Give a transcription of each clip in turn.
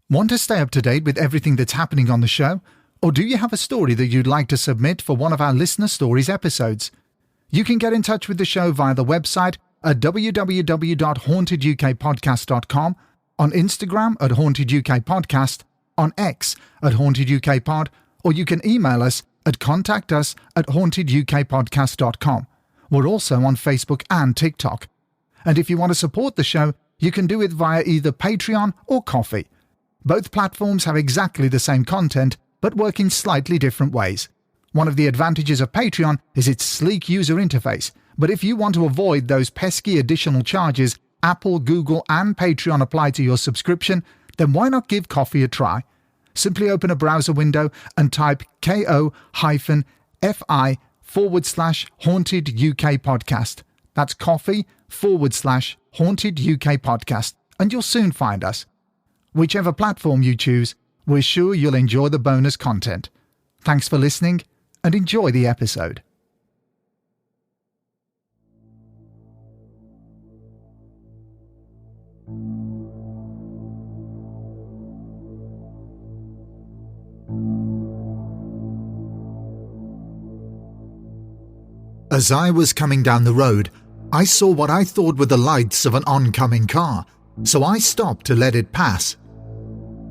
Want to stay up to date with everything that's happening on the show? Or do you have a story that you'd like to submit for one of our Listener Stories episodes? You can get in touch with the show via the website at www.hauntedukpodcast.com, on Instagram at hauntedukpodcast, on X at hauntedukpod, or you can email us at contactus@hauntedukpodcast.com. We're also on Facebook and TikTok. And if you want to support the show, you can do it via either Patreon or Ko-fi. Both platforms have exactly the same content, but work in slightly different ways. One of the advantages of Patreon is its sleek user interface, but if you want to avoid those pesky additional charges Apple, Google, and Patreon apply to your subscription, then why not give Ko-fi a try? Simply open a browser window and type ko-fi/Haunted UK Podcast. That's Ko-fi/Haunted UK Podcast, and you'll soon find us. Whichever platform you choose, we're sure you'll enjoy the bonus content. Thanks for listening, and enjoy the episode. As I was coming down the road, I saw what I thought were the lights of an oncoming car, so I stopped to let it pass.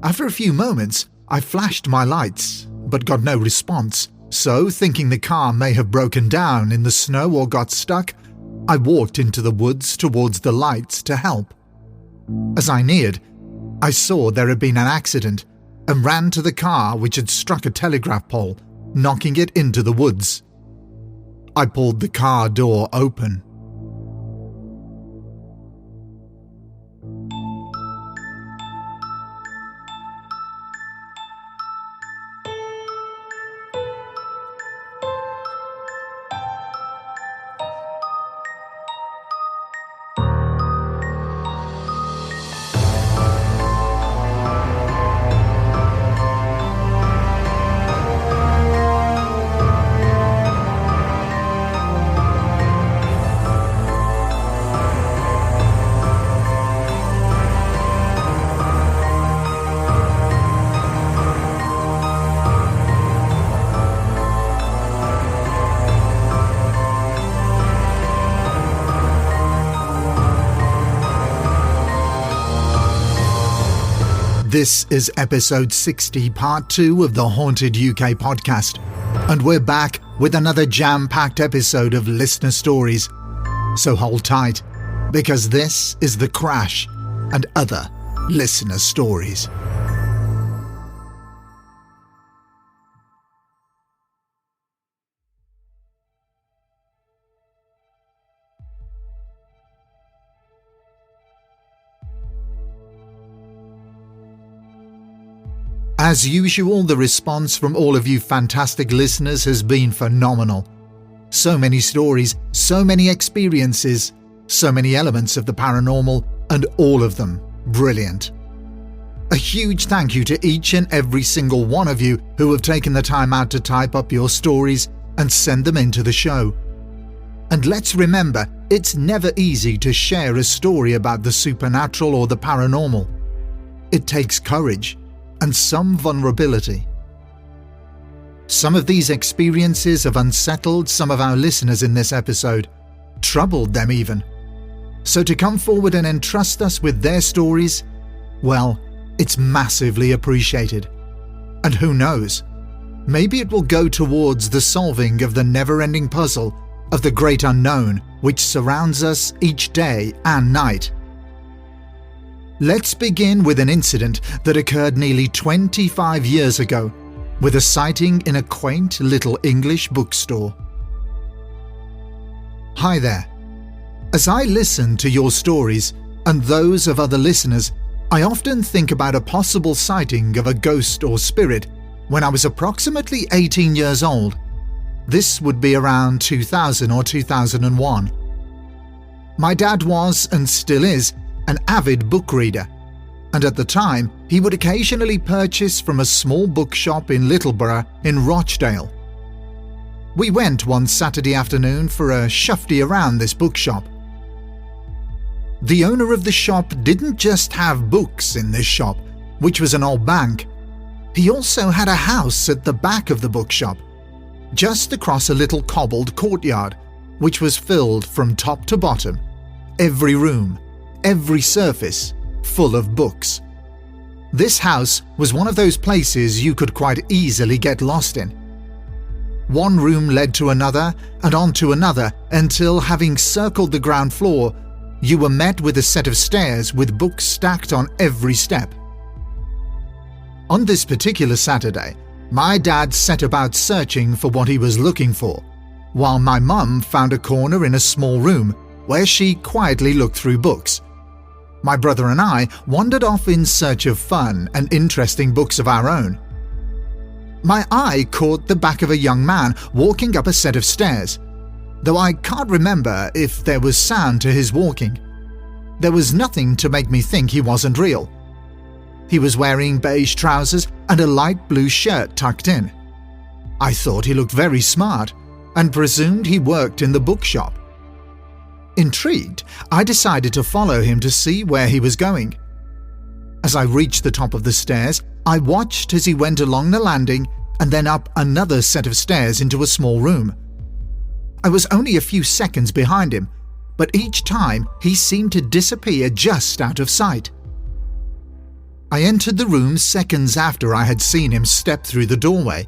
After a few moments, I flashed my lights, but got no response, so thinking the car may have broken down in the snow or got stuck, I walked into the woods towards the lights to help. As I neared, I saw there had been an accident and ran to the car which had struck a telegraph pole, knocking it into the woods. I pulled the car door open. This is episode 60, part 2 of the Haunted UK podcast, and we're back with another jam-packed episode of Listener Stories. So hold tight, because this is The Crash and other Listener Stories. As usual, the response from all of you fantastic listeners has been phenomenal. So many stories, so many experiences, so many elements of the paranormal, and all of them brilliant. A huge thank you to each and every single one of you who have taken the time out to type up your stories and send them into the show. And let's remember, it's never easy to share a story about the supernatural or the paranormal. It takes courage and some vulnerability. Some of these experiences have unsettled some of our listeners in this episode, troubled them even. So to come forward and entrust us with their stories, well, it's massively appreciated. And who knows, maybe it will go towards the solving of the never-ending puzzle of the great unknown which surrounds us each day and night. Let's begin with an incident that occurred nearly 25 years ago, with a sighting in a quaint little English bookstore. Hi there. As I listen to your stories and those of other listeners, I often think about a possible sighting of a ghost or spirit when I was approximately 18 years old. This would be around 2000 or 2001. My dad was, and still is, an avid book reader, and at the time he would occasionally purchase from a small bookshop in Littleborough in Rochdale. We went one Saturday afternoon for a shufty around this bookshop. The owner of the shop didn't just have books in this shop, which was an old bank. He also had a house at the back of the bookshop, just across a little cobbled courtyard, which was filled from top to bottom, every room, every surface, full of books. This house was one of those places you could quite easily get lost in. One room led to another and on to another until, having circled the ground floor, you were met with a set of stairs with books stacked on every step. On this particular Saturday, my dad set about searching for what he was looking for, while my mum found a corner in a small room where she quietly looked through books. My brother and I wandered off in search of fun and interesting books of our own. My eye caught the back of a young man walking up a set of stairs, though I can't remember if there was sound to his walking. There was nothing to make me think he wasn't real. He was wearing beige trousers and a light blue shirt tucked in. I thought he looked very smart and presumed he worked in the bookshop. Intrigued, I decided to follow him to see where he was going. As I reached the top of the stairs, I watched as he went along the landing and then up another set of stairs into a small room. I was only a few seconds behind him, but each time he seemed to disappear just out of sight. I entered the room seconds after I had seen him step through the doorway,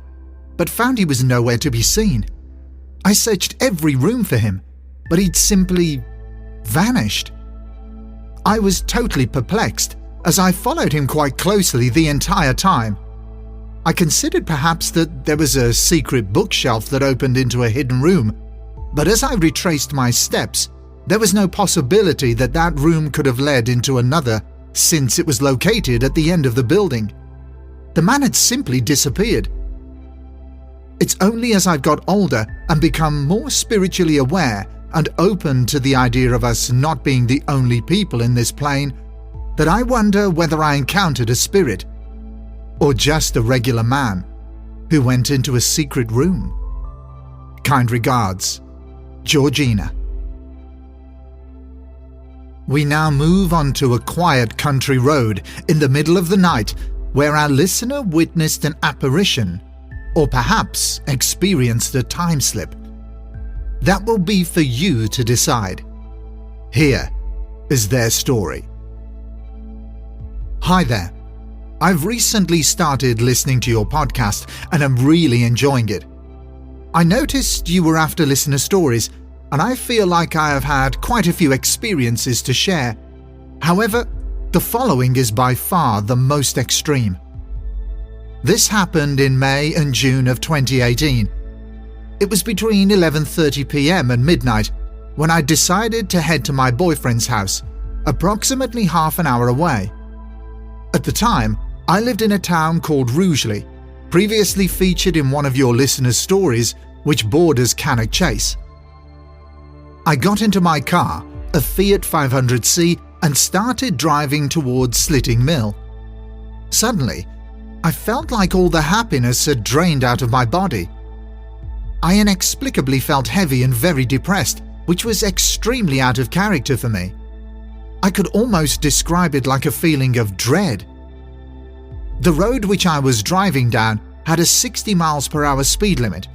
but found he was nowhere to be seen. I searched every room for him, but he'd simply vanished. I was totally perplexed, as I followed him quite closely the entire time. I considered perhaps that there was a secret bookshelf that opened into a hidden room, but as I retraced my steps, there was no possibility that that room could have led into another, since it was located at the end of the building. The man had simply disappeared. It's only as I've got older and become more spiritually aware and open to the idea of us not being the only people in this plane that I wonder whether I encountered a spirit, or just a regular man who went into a secret room. Kind regards, Georgina. We now move on to a quiet country road in the middle of the night where our listener witnessed an apparition, or perhaps experienced a time slip. That will be for you to decide. Here is their story. Hi there. I've recently started listening to your podcast and I'm really enjoying it. I noticed you were after listener stories, and I feel like I have had quite a few experiences to share. However, the following is by far the most extreme. This happened in May and June of 2018. It was between 11:30 p.m. and midnight when I decided to head to my boyfriend's house, approximately half an hour away. At the time, I lived in a town called Rugeley, previously featured in one of your listeners' stories, which borders Cannock Chase. I got into my car, a Fiat 500C, and started driving towards Slitting Mill. Suddenly, I felt like all the happiness had drained out of my body. I inexplicably felt heavy and very depressed, which was extremely out of character for me. I could almost describe it like a feeling of dread. The road which I was driving down had a 60 miles per hour speed limit.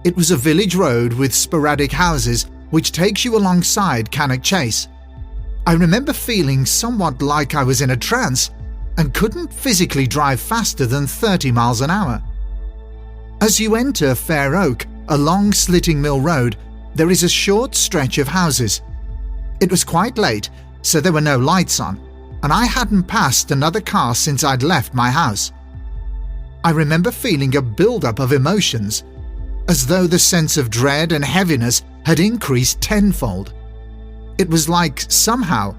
It was a village road with sporadic houses which takes you alongside Cannock Chase. I remember feeling somewhat like I was in a trance and couldn't physically drive faster than 30 miles an hour. As you enter Fair Oak along Slitting Mill Road, there is a short stretch of houses. It was quite late, so there were no lights on, and I hadn't passed another car since I'd left my house. I remember feeling a build-up of emotions, as though the sense of dread and heaviness had increased tenfold. It was like somehow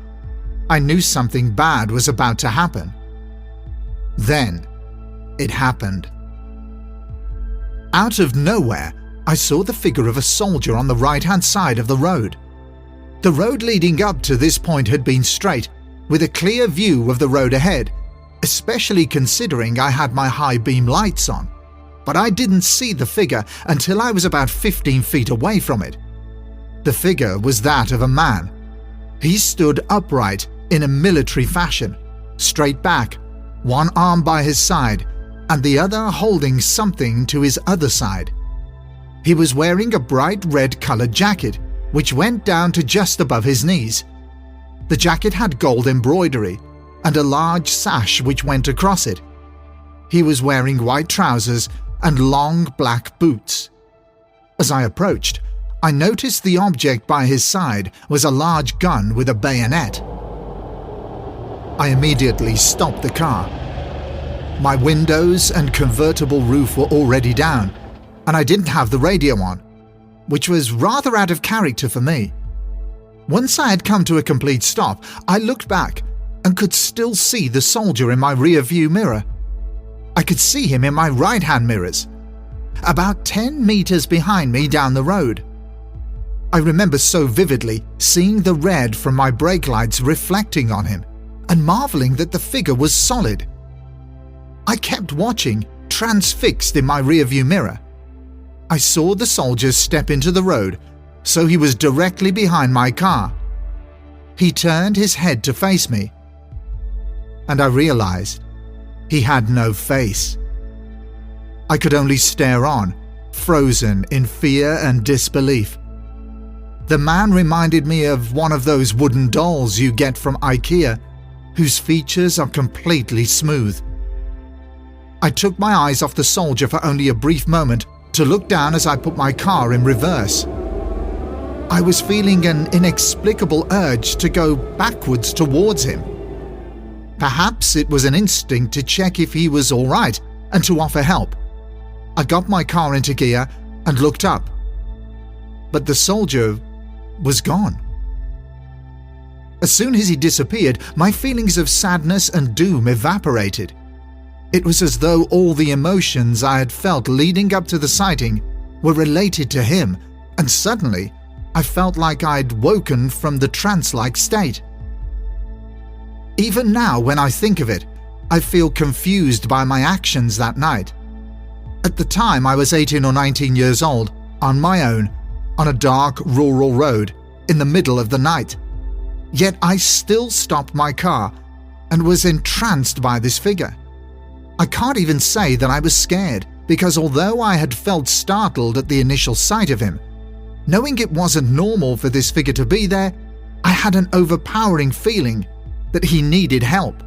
I knew something bad was about to happen. Then it happened. Out of nowhere, I saw the figure of a soldier on the right-hand side of the road. The road leading up to this point had been straight, with a clear view of the road ahead, especially considering I had my high-beam lights on. But I didn't see the figure until I was about 15 feet away from it. The figure was that of a man. He stood upright in a military fashion, straight back, one arm by his side and the other holding something to his other side. He was wearing a bright red-coloured jacket, which went down to just above his knees. The jacket had gold embroidery and a large sash which went across it. He was wearing white trousers and long black boots. As I approached, I noticed the object by his side was a large gun with a bayonet. I immediately stopped the car. My windows and convertible roof were already down, and I didn't have the radio on, which was rather out of character for me. Once I had come to a complete stop, I looked back and could still see the soldier in my rear-view mirror. I could see him in my right-hand mirrors, about 10 meters behind me down the road. I remember so vividly seeing the red from my brake lights reflecting on him and marveling that the figure was solid. I kept watching, transfixed in my rear-view mirror. I saw the soldier step into the road, so he was directly behind my car. He turned his head to face me, and I realized he had no face. I could only stare on, frozen in fear and disbelief. The man reminded me of one of those wooden dolls you get from IKEA, whose features are completely smooth. I took my eyes off the soldier for only a brief moment to look down as I put my car in reverse. I was feeling an inexplicable urge to go backwards towards him. Perhaps it was an instinct to check if he was all right and to offer help. I got my car into gear and looked up. But the soldier was gone. As soon as he disappeared, my feelings of sadness and doom evaporated. It was as though all the emotions I had felt leading up to the sighting were related to him, and suddenly I felt like I'd woken from the trance-like state. Even now, when I think of it, I feel confused by my actions that night. At the time, I was 18 or 19 years old, on my own, on a dark rural road, in the middle of the night. Yet I still stopped my car and was entranced by this figure. I can't even say that I was scared, because although I had felt startled at the initial sight of him, knowing it wasn't normal for this figure to be there, I had an overpowering feeling that he needed help,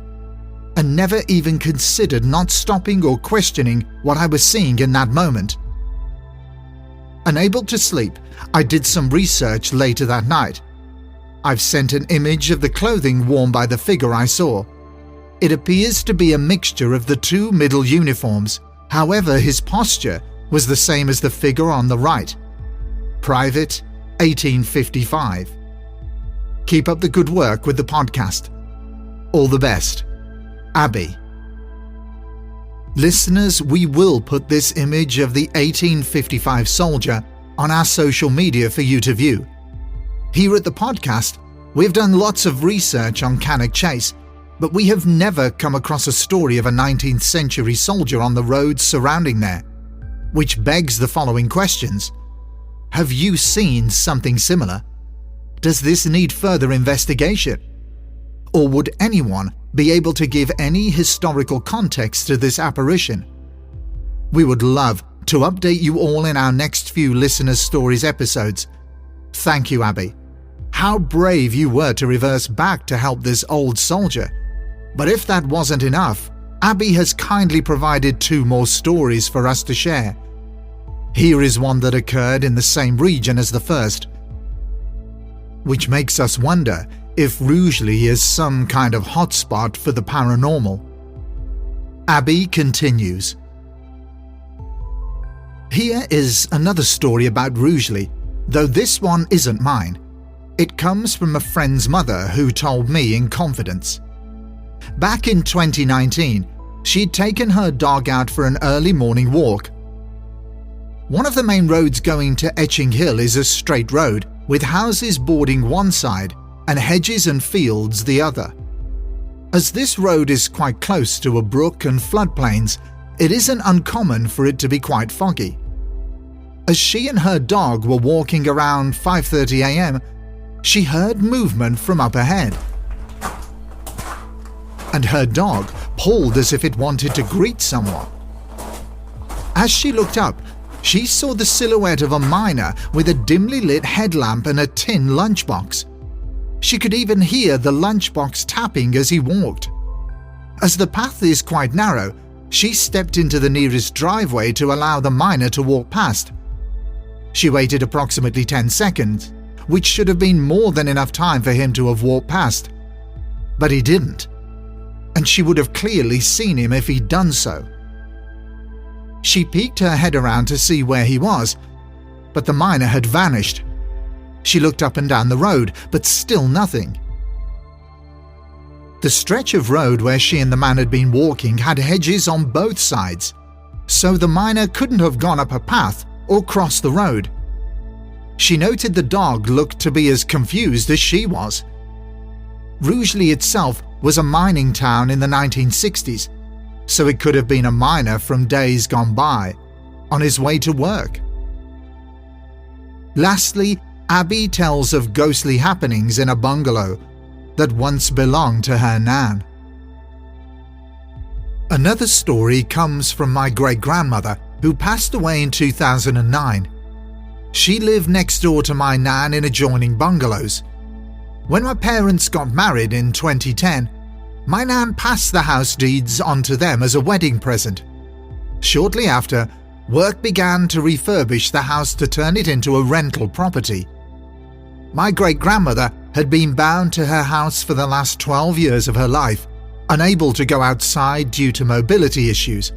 and never even considered not stopping or questioning what I was seeing in that moment. Unable to sleep, I did some research later that night. I've sent an image of the clothing worn by the figure I saw. It appears to be a mixture of the two middle uniforms. However, his posture was the same as the figure on the right. Private, 1855. Keep up the good work with the podcast. All the best. Abby. Listeners, we will put this image of the 1855 soldier on our social media for you to view. Here at the podcast, we've done lots of research on Cannock Chase, but we have never come across a story of a 19th century soldier on the roads surrounding there, which begs the following questions. Have you seen something similar? Does this need further investigation? Or would anyone be able to give any historical context to this apparition? We would love to update you all in our next few Listeners' Stories episodes. Thank you, Abby. How brave you were to reverse back to help this old soldier. But if that wasn't enough, Abby has kindly provided 2 more stories for us to share. Here is one that occurred in the same region as the first, which makes us wonder if Rugeley is some kind of hotspot for the paranormal. Abby continues. Here is another story about Rugeley, though this one isn't mine. It comes from a friend's mother who told me in confidence. Back in 2019, she'd taken her dog out for an early morning walk. One of the main roads going to Etching Hill is a straight road, with houses bordering one side and hedges and fields the other. As this road is quite close to a brook and floodplains, it isn't uncommon for it to be quite foggy. As she and her dog were walking around 5:30 a.m, she heard movement from up ahead. and her dog pawed as if it wanted to greet someone. As she looked up, she saw the silhouette of a miner with a dimly lit headlamp and a tin lunchbox. She could even hear the lunchbox tapping as he walked. As the path is quite narrow, she stepped into the nearest driveway to allow the miner to walk past. She waited approximately 10 seconds, which should have been more than enough time for him to have walked past. But he didn't, and she would have clearly seen him if he'd done so. She peeked her head around to see where he was, but the miner had vanished. She looked up and down the road, but still nothing. The stretch of road where she and the man had been walking had hedges on both sides, so the miner couldn't have gone up a path or crossed the road. She noted the dog looked to be as confused as she was. Rugeley itself was a mining town in the 1960s, so it could have been a miner from days gone by, on his way to work. Lastly, Abby tells of ghostly happenings in a bungalow that once belonged to her nan. Another story comes from my great-grandmother, who passed away in 2009. She lived next door to my nan in adjoining bungalows. When my parents got married in 2010, my nan passed the house deeds on to them as a wedding present. Shortly after, work began to refurbish the house to turn it into a rental property. My great-grandmother had been bound to her house for the last 12 years of her life, unable to go outside due to mobility issues.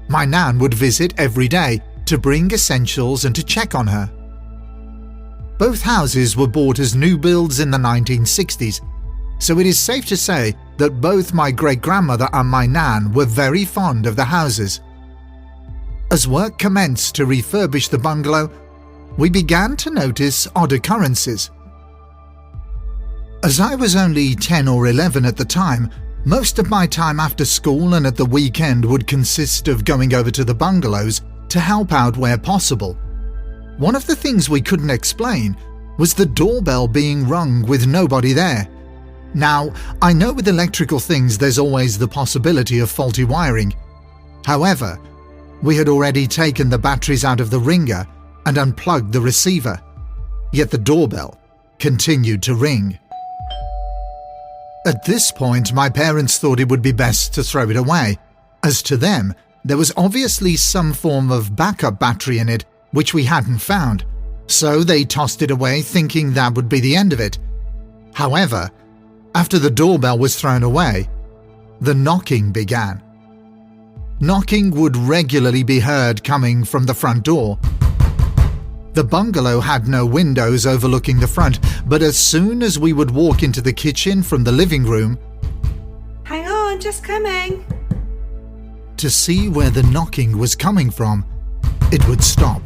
My nan would visit every day to bring essentials and to check on her. Both houses were bought as new builds in the 1960s, so it is safe to say that both my great-grandmother and my nan were very fond of the houses. As work commenced to refurbish the bungalow, we began to notice odd occurrences. As I was only 10 or 11 at the time, most of my time after school and at the weekend would consist of going over to the bungalows to help out where possible. One of the things we couldn't explain was the doorbell being rung with nobody there. Now, I know with electrical things there's always the possibility of faulty wiring. However, we had already taken the batteries out of the ringer and unplugged the receiver, yet the doorbell continued to ring. At this point, my parents thought it would be best to throw it away, as to them, there was obviously some form of backup battery in it which we hadn't found, so they tossed it away thinking that would be the end of it. However, after the doorbell was thrown away, the knocking began. Knocking would regularly be heard coming from the front door. The bungalow had no windows overlooking the front, but as soon as we would walk into the kitchen from the living room, "Hang on, just coming," to see where the knocking was coming from, it would stop.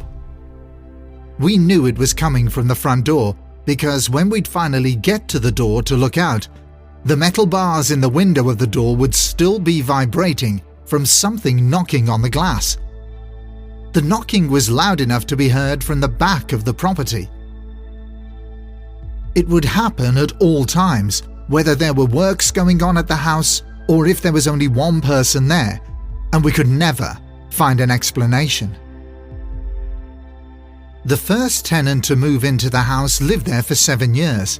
We knew it was coming from the front door because when we'd finally get to the door to look out, the metal bars in the window of the door would still be vibrating from something knocking on the glass. The knocking was loud enough to be heard from the back of the property. It would happen at all times, whether there were works going on at the house or if there was only one person there, and we could never find an explanation. The first tenant to move into the house lived there for 7 years.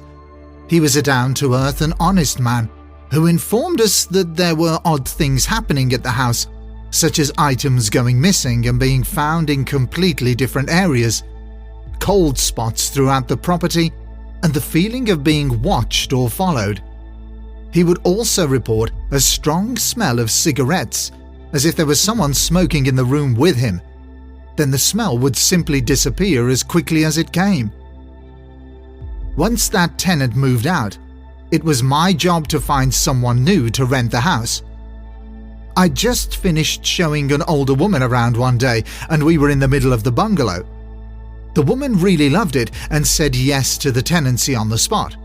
He was a down-to-earth and honest man who informed us that there were odd things happening at the house, such as items going missing and being found in completely different areas, cold spots throughout the property, and the feeling of being watched or followed. He would also report a strong smell of cigarettes, as if there was someone smoking in the room with him. Then the smell would simply disappear as quickly as it came. Once that tenant moved out, it was my job to find someone new to rent the house. I just finished showing an older woman around one day, and we were in the middle of the bungalow. The woman really loved it and said yes to the tenancy on the spot.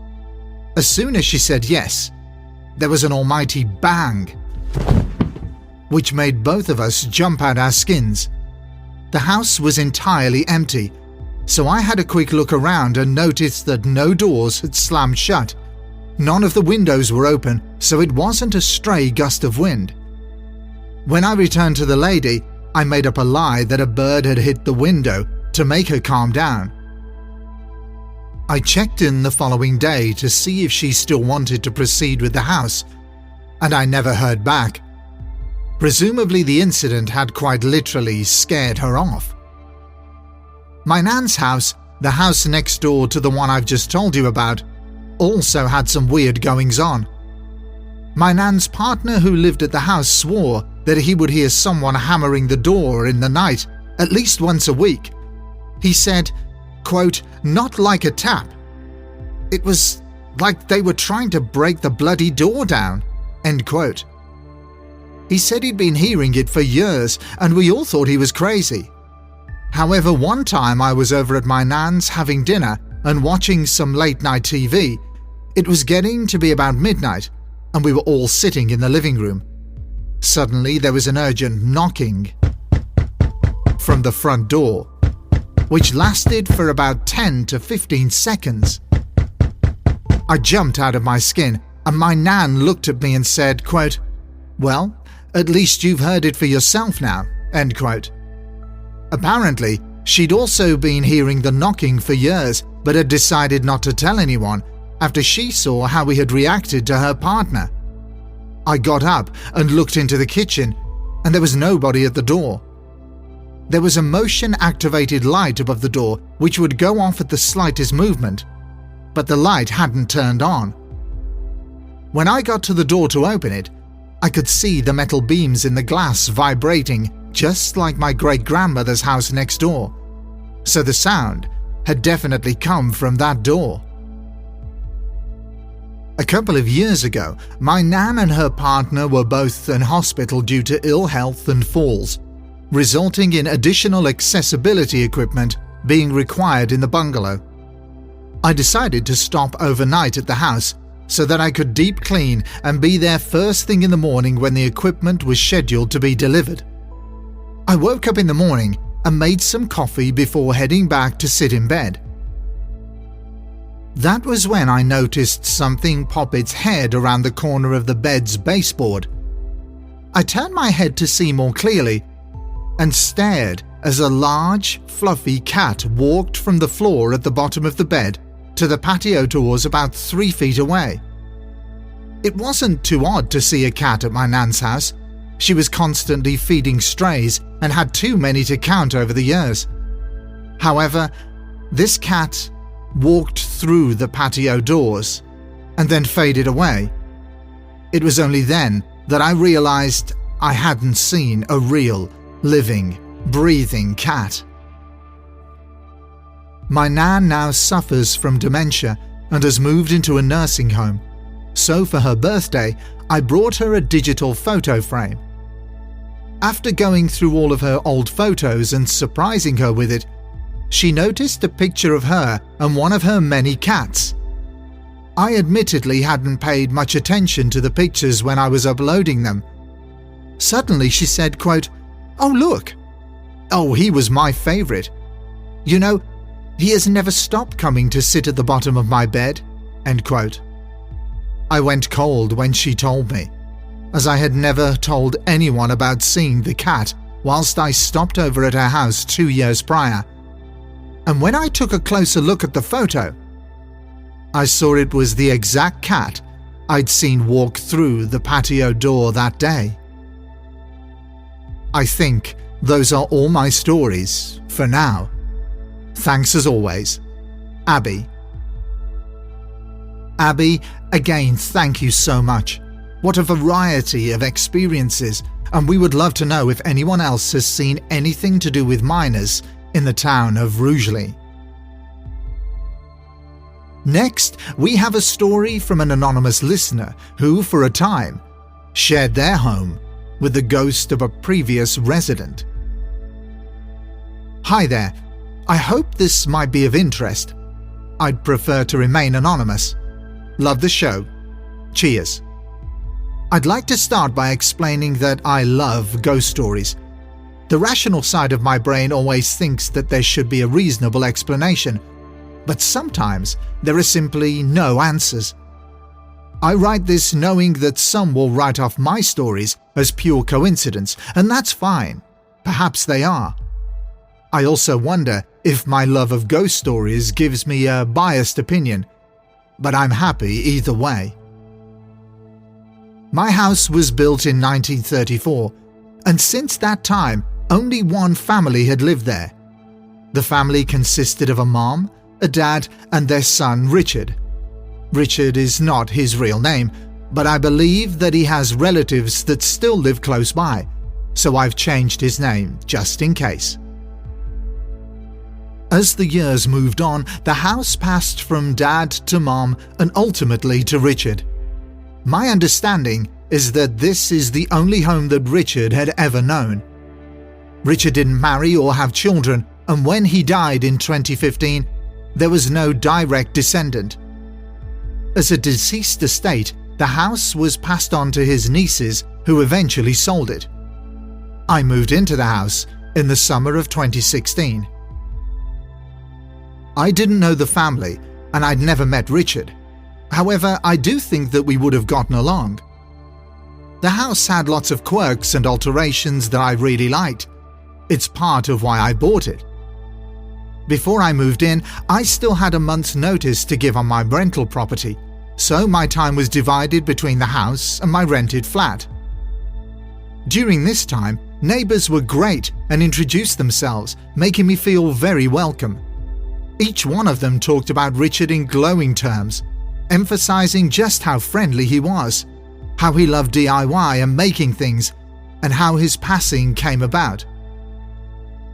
As soon as she said yes, there was an almighty bang, which made both of us jump out our skins. The house was entirely empty, so I had a quick look around and noticed that no doors had slammed shut, None of the windows were open, so it wasn't a stray gust of wind. When I returned to the lady, I made up a lie that a bird had hit the window to make her calm down. I checked in the following day to see if she still wanted to proceed with the house, and I never heard back. Presumably the incident had quite literally scared her off. My nan's house, the house next door to the one I've just told you about, also had some weird goings-on. My nan's partner who lived at the house swore that he would hear someone hammering the door in the night at least once a week. He said, quote, "Not like a tap. It was like they were trying to break the bloody door down," end quote. He said he'd been hearing it for years and we all thought he was crazy. However, one time I was over at my nan's having dinner and watching some late-night TV. It was getting to be about midnight and we were all sitting in the living room. Suddenly there was an urgent knocking from the front door, which lasted for about 10 to 15 seconds. I jumped out of my skin and my nan looked at me and said, quote, "Well, at least you've heard it for yourself now," end quote. Apparently, she'd also been hearing the knocking for years but had decided not to tell anyone after she saw how we had reacted to her partner. I got up and looked into the kitchen and there was nobody at the door. There was a motion-activated light above the door which would go off at the slightest movement, but the light hadn't turned on. When I got to the door to open it, I could see the metal beams in the glass vibrating just like my great-grandmother's house next door, so the sound had definitely come from that door. A couple of years ago, my nan and her partner were both in hospital due to ill health and falls, resulting in additional accessibility equipment being required in the bungalow. I decided to stop overnight at the house so that I could deep clean and be there first thing in the morning when the equipment was scheduled to be delivered. I woke up in the morning and made some coffee before heading back to sit in bed. That was when I noticed something pop its head around the corner of the bed's baseboard. I turned my head to see more clearly and stared as a large, fluffy cat walked from the floor at the bottom of the bed to the patio doors about 3 feet away. It wasn't too odd to see a cat at my nan's house. She was constantly feeding strays and had too many to count over the years. However, this cat walked through the patio doors and then faded away. It was only then that I realized I hadn't seen a real, living, breathing cat. My nan now suffers from dementia and has moved into a nursing home, so for her birthday I brought her a digital photo frame. After going through all of her old photos and surprising her with it, she noticed a picture of her and one of her many cats. I admittedly hadn't paid much attention to the pictures when I was uploading them. Suddenly she said, quote, "Oh look! Oh, he was my favourite. You know, he has never stopped coming to sit at the bottom of my bed," end quote. I went cold when she told me, as I had never told anyone about seeing the cat whilst I stopped over at her house 2 years prior. And when I took a closer look at the photo, I saw it was the exact cat I'd seen walk through the patio door that day. I think those are all my stories for now. Thanks as always, Abby. Abby, again, thank you so much. What a variety of experiences, and we would love to know if anyone else has seen anything to do with miners in the town of Rugeley. Next, we have a story from an anonymous listener who, for a time, shared their home with the ghost of a previous resident. Hi there. I hope this might be of interest. I'd prefer to remain anonymous. Love the show. Cheers. I'd like to start by explaining that I love ghost stories. The rational side of my brain always thinks that there should be a reasonable explanation, but sometimes there are simply no answers. I write this knowing that some will write off my stories as pure coincidence, and that's fine. Perhaps they are. I also wonder if my love of ghost stories gives me a biased opinion, but I'm happy either way. My house was built in 1934, and since that time, only one family had lived there. The family consisted of a mom, a dad, and their son Richard. Richard is not his real name, but I believe that he has relatives that still live close by, so I've changed his name just in case. As the years moved on, the house passed from Dad to Mom and ultimately to Richard. My understanding is that this is the only home that Richard had ever known. Richard didn't marry or have children, and when he died in 2015, there was no direct descendant. As a deceased estate, the house was passed on to his nieces, who eventually sold it. I moved into the house in the summer of 2016. I didn't know the family, and I'd never met Richard. However, I do think that we would have gotten along. The house had lots of quirks and alterations that I really liked. It's part of why I bought it. Before I moved in, I still had a month's notice to give on my rental property, so my time was divided between the house and my rented flat. During this time, neighbours were great and introduced themselves, making me feel very welcome. Each one of them talked about Richard in glowing terms, emphasizing just how friendly he was, how he loved DIY and making things, and how his passing came about.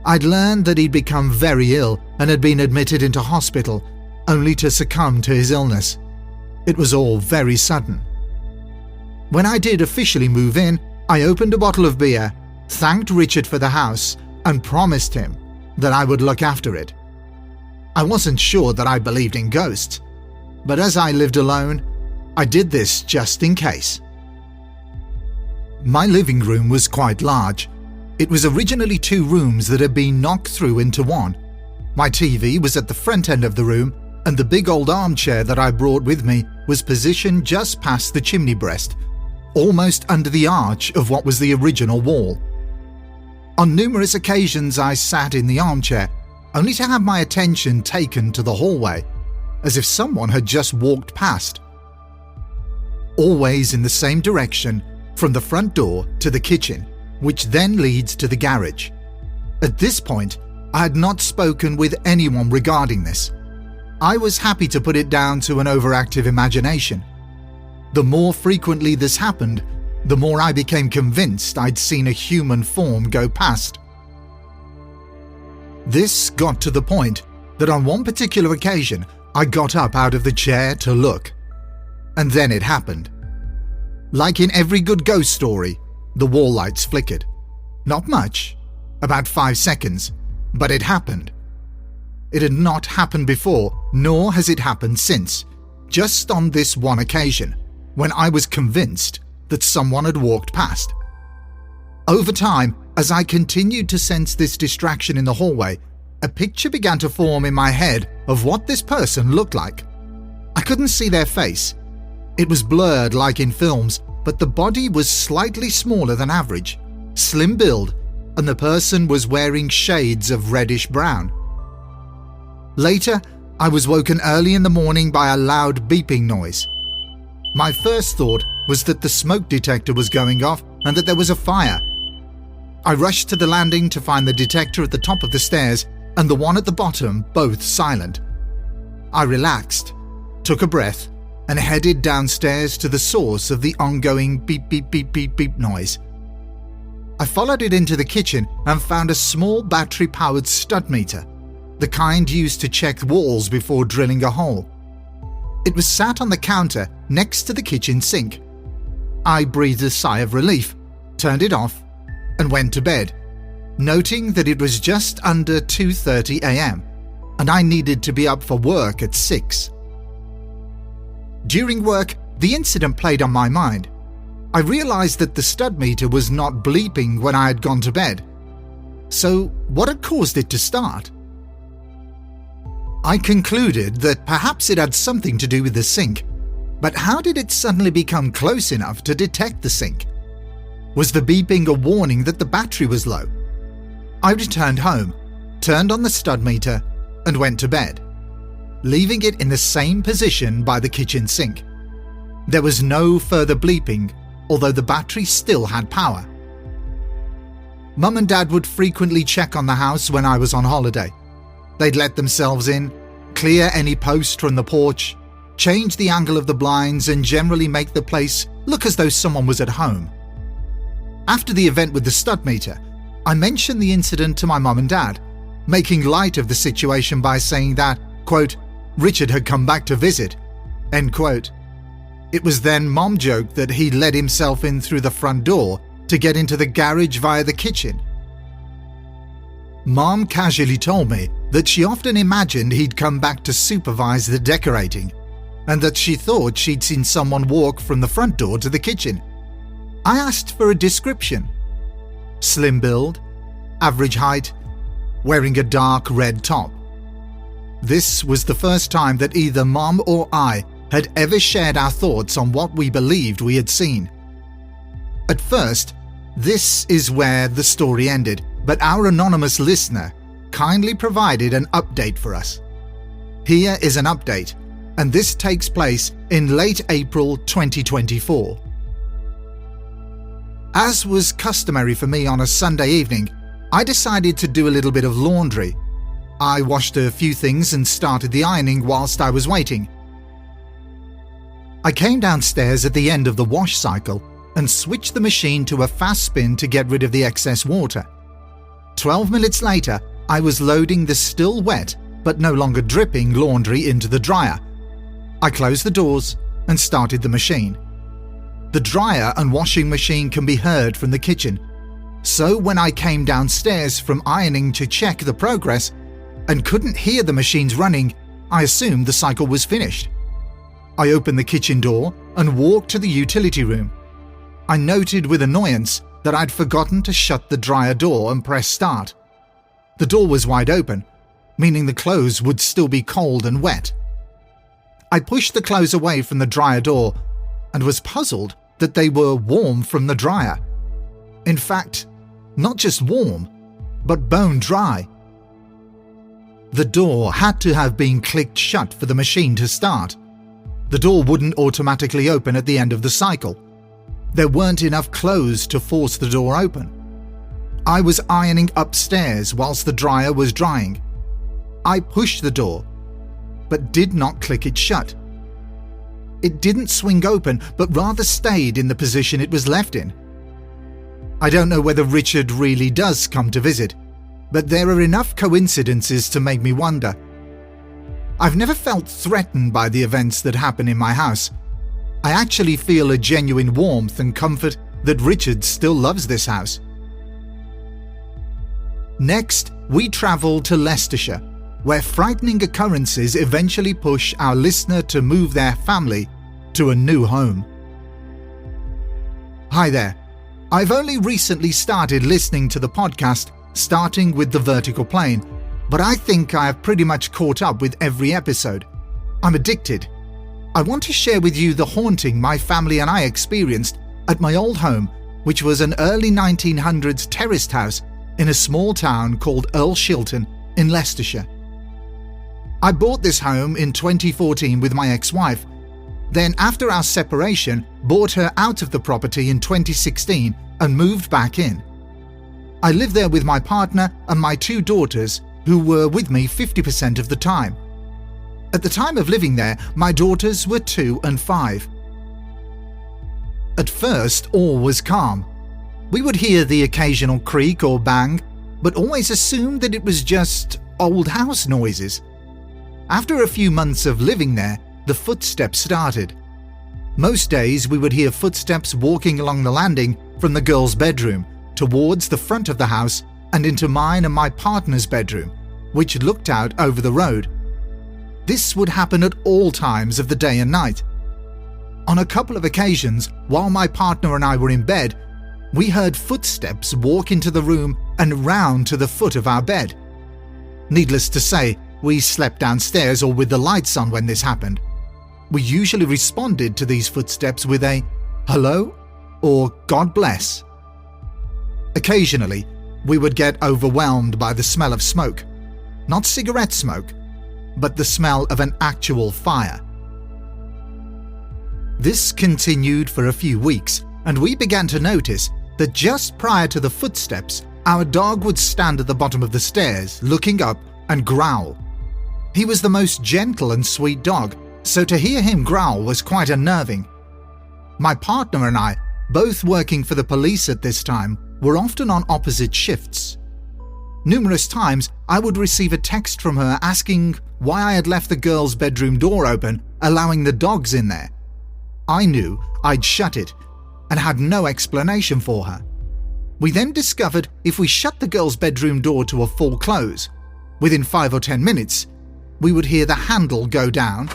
I'd learned that he'd become very ill and had been admitted into hospital, only to succumb to his illness. It was all very sudden. When I did officially move in, I opened a bottle of beer, thanked Richard for the house, and promised him that I would look after it. I wasn't sure that I believed in ghosts, but as I lived alone, I did this just in case. My living room was quite large. It was originally 2 rooms that had been knocked through into one. My TV was at the front end of the room, and the big old armchair that I brought with me was positioned just past the chimney breast, almost under the arch of what was the original wall. On numerous occasions I sat in the armchair, only to have my attention taken to the hallway, as if someone had just walked past. Always in the same direction, from the front door to the kitchen, which then leads to the garage. At this point, I had not spoken with anyone regarding this. I was happy to put it down to an overactive imagination. The more frequently this happened, the more I became convinced I'd seen a human form go past. This got to the point that on one particular occasion, I got up out of the chair to look. And then it happened. Like in every good ghost story, the wall lights flickered. Not much, about 5 seconds, but it happened. It had not happened before, nor has it happened since, just on this one occasion, when I was convinced that someone had walked past. Over time, as I continued to sense this distraction in the hallway, a picture began to form in my head of what this person looked like. I couldn't see their face. It was blurred like in films, but the body was slightly smaller than average, slim build, and the person was wearing shades of reddish brown. Later, I was woken early in the morning by a loud beeping noise. My first thought was that the smoke detector was going off and that there was a fire. I rushed to the landing to find the detector at the top of the stairs and the one at the bottom both silent. I relaxed, took a breath, and headed downstairs to the source of the ongoing beep beep beep beep beep noise. I followed it into the kitchen and found a small battery-powered stud meter, the kind used to check walls before drilling a hole. It was sat on the counter next to the kitchen sink. I breathed a sigh of relief, turned it off, and went to bed, noting that it was just under 2:30 a.m. and I needed to be up for work at 6. During work, the incident played on my mind. I realized that the stud meter was not bleeping when I had gone to bed. So, what had caused it to start? I concluded that perhaps it had something to do with the sink. But how did it suddenly become close enough to detect the sink? Was the beeping a warning that the battery was low? I returned home, turned on the stud meter, and went to bed, leaving it in the same position by the kitchen sink. There was no further bleeping, although the battery still had power. Mum and Dad would frequently check on the house when I was on holiday. They'd let themselves in, clear any post from the porch, change the angle of the blinds, and generally make the place look as though someone was at home. After the event with the stud meter, I mentioned the incident to my mum and dad, making light of the situation by saying that, quote, Richard had come back to visit, end quote. It was then Mom joked that he let himself in through the front door to get into the garage via the kitchen. Mom casually told me that she often imagined he'd come back to supervise the decorating, and that she thought she'd seen someone walk from the front door to the kitchen. I asked for a description. Slim build, average height, wearing a dark red top. This was the first time that either Mom or I had ever shared our thoughts on what we believed we had seen. At first, this is where the story ended, but our anonymous listener kindly provided an update for us. Here is an update, and this takes place in late April 2024. As was customary for me on a Sunday evening, I decided to do a little bit of laundry. I washed a few things and started the ironing whilst I was waiting. I came downstairs at the end of the wash cycle and switched the machine to a fast spin to get rid of the excess water. 12 minutes later, I was loading the still wet but no longer dripping laundry into the dryer. I closed the doors and started the machine. The dryer and washing machine can be heard from the kitchen, so when I came downstairs from ironing to check the progress and couldn't hear the machines running, I assumed the cycle was finished. I opened the kitchen door and walked to the utility room. I noted with annoyance that I'd forgotten to shut the dryer door and press start. The door was wide open, meaning the clothes would still be cold and wet. I pushed the clothes away from the dryer door and was puzzled that they were warm from the dryer. In fact, not just warm, but bone dry. The door had to have been clicked shut for the machine to start. The door wouldn't automatically open at the end of the cycle. There weren't enough clothes to force the door open. I was ironing upstairs whilst the dryer was drying. I pushed the door, but did not click it shut. It didn't swing open, but rather stayed in the position it was left in. I don't know whether Richard really does come to visit, but there are enough coincidences to make me wonder. I've never felt threatened by the events that happen in my house. I actually feel a genuine warmth and comfort that Richard still loves this house. Next, we travel to Leicestershire, where frightening occurrences eventually push our listener to move their family to a new home. Hi there. I've only recently started listening to the podcast, starting with the vertical plane, but I think I have pretty much caught up with every episode. I'm addicted. I want to share with you the haunting my family and I experienced at my old home, which was an early 1900s terraced house in a small town called Shilton in Leicestershire. I bought this home in 2014 with my ex-wife, then after our separation bought her out of the property in 2016 and moved back in. I lived there with my partner and my two daughters, who were with me 50% of the time. At the time of living there, my daughters were 2 and 5. At first, all was calm. We would hear the occasional creak or bang, but always assumed that it was just old house noises. After a few months of living there, the footsteps started. Most days we would hear footsteps walking along the landing from the girls' bedroom towards the front of the house and into mine and my partner's bedroom, which looked out over the road. This would happen at all times of the day and night. On a couple of occasions, while my partner and I were in bed, we heard footsteps walk into the room and round to the foot of our bed. Needless to say, we slept downstairs or with the lights on when this happened. We usually responded to these footsteps with a "hello" or "God bless." Occasionally, we would get overwhelmed by the smell of smoke. Not cigarette smoke, but the smell of an actual fire. This continued for a few weeks, and we began to notice that just prior to the footsteps, our dog would stand at the bottom of the stairs, looking up, and growl. He was the most gentle and sweet dog, so to hear him growl was quite unnerving. My partner and I, both working for the police at this time, were often on opposite shifts. Numerous times, I would receive a text from her asking why I had left the girl's bedroom door open, allowing the dogs in there. I knew I'd shut it and had no explanation for her. We then discovered if we shut the girl's bedroom door to a full close, within 5 or 10 minutes, we would hear the handle go down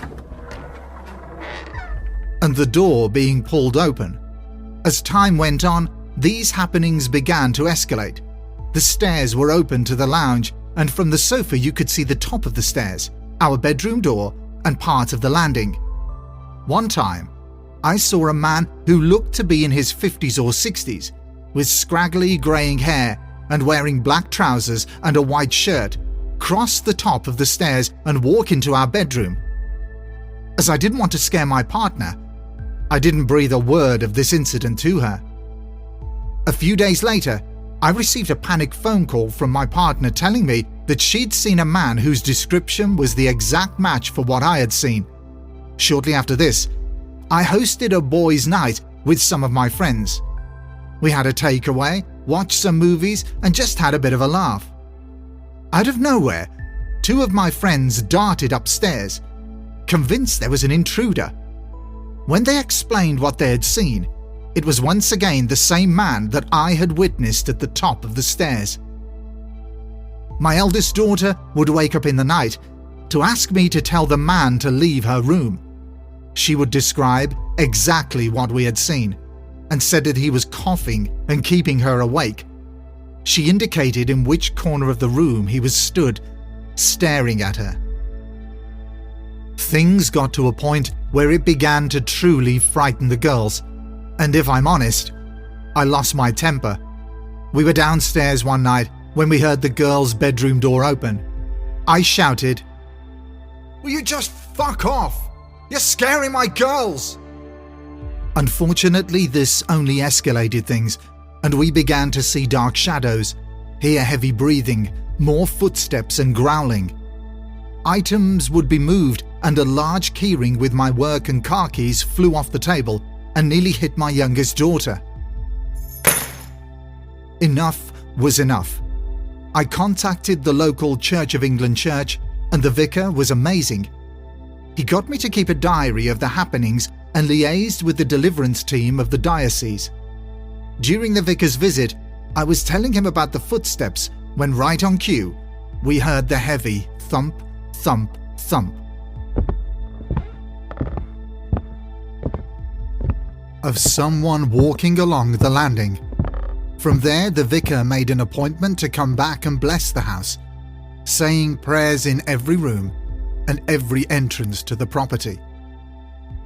and the door being pulled open. As time went on, these happenings began to escalate. The stairs were open to the lounge, and from the sofa you could see the top of the stairs, our bedroom door, and part of the landing. One time, I saw a man who looked to be in his 50s or 60s, with scraggly greying hair and wearing black trousers and a white shirt, cross the top of the stairs and walk into our bedroom. As I didn't want to scare my partner, I didn't breathe a word of this incident to her. A few days later, I received a panicked phone call from my partner telling me that she'd seen a man whose description was the exact match for what I had seen. Shortly after this, I hosted a boys' night with some of my friends. We had a takeaway, watched some movies, and just had a bit of a laugh. Out of nowhere, 2 of my friends darted upstairs, convinced there was an intruder. When they explained what they had seen, it was once again the same man that I had witnessed at the top of the stairs. My eldest daughter would wake up in the night to ask me to tell the man to leave her room. She would describe exactly what we had seen and said that he was coughing and keeping her awake. She indicated in which corner of the room he was stood, staring at her. Things got to a point where it began to truly frighten the girls, and if I'm honest, I lost my temper. We were downstairs one night when we heard the girl's bedroom door open. I shouted, "Will you just fuck off? You're scaring my girls!" Unfortunately, this only escalated things, and we began to see dark shadows, hear heavy breathing, more footsteps and growling. Items would be moved, and a large keyring with my work and car keys flew off the table and nearly hit my youngest daughter. Enough was enough. I contacted the local Church of England church, and the vicar was amazing. He got me to keep a diary of the happenings and liaised with the deliverance team of the diocese. During the vicar's visit, I was telling him about the footsteps when, right on cue, we heard the heavy thump, thump, thump of someone walking along the landing. From there, the vicar made an appointment to come back and bless the house, saying prayers in every room and every entrance to the property.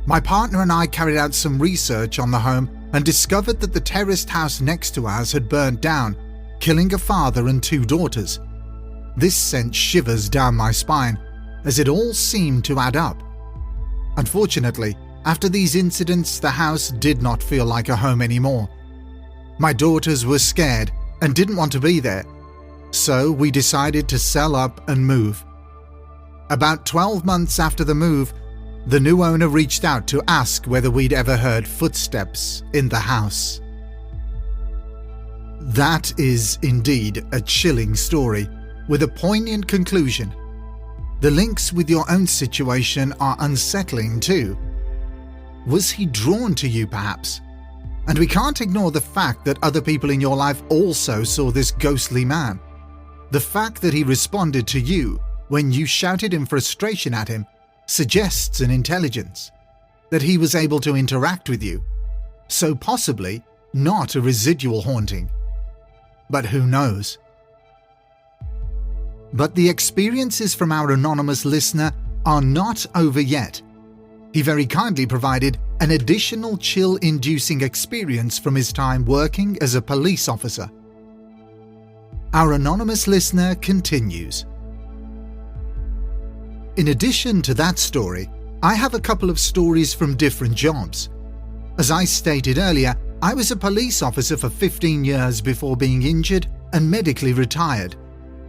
My partner and I carried out some research on the home and discovered that the terraced house next to ours had burnt down, killing a father and 2 daughters. This sent shivers down my spine, as it all seemed to add up. Unfortunately, after these incidents, the house did not feel like a home anymore. My daughters were scared and didn't want to be there, so we decided to sell up and move. About 12 months after the move, the new owner reached out to ask whether we'd ever heard footsteps in the house. That is indeed a chilling story, with a poignant conclusion. The links with your own situation are unsettling too. Was he drawn to you perhaps? And we can't ignore the fact that other people in your life also saw this ghostly man. The fact that he responded to you when you shouted in frustration at him suggests an intelligence, that he was able to interact with you, so possibly not a residual haunting. But who knows? But the experiences from our anonymous listener are not over yet. He very kindly provided an additional chill-inducing experience from his time working as a police officer. Our anonymous listener continues. In addition to that story, I have a couple of stories from different jobs. As I stated earlier, I was a police officer for 15 years before being injured and medically retired.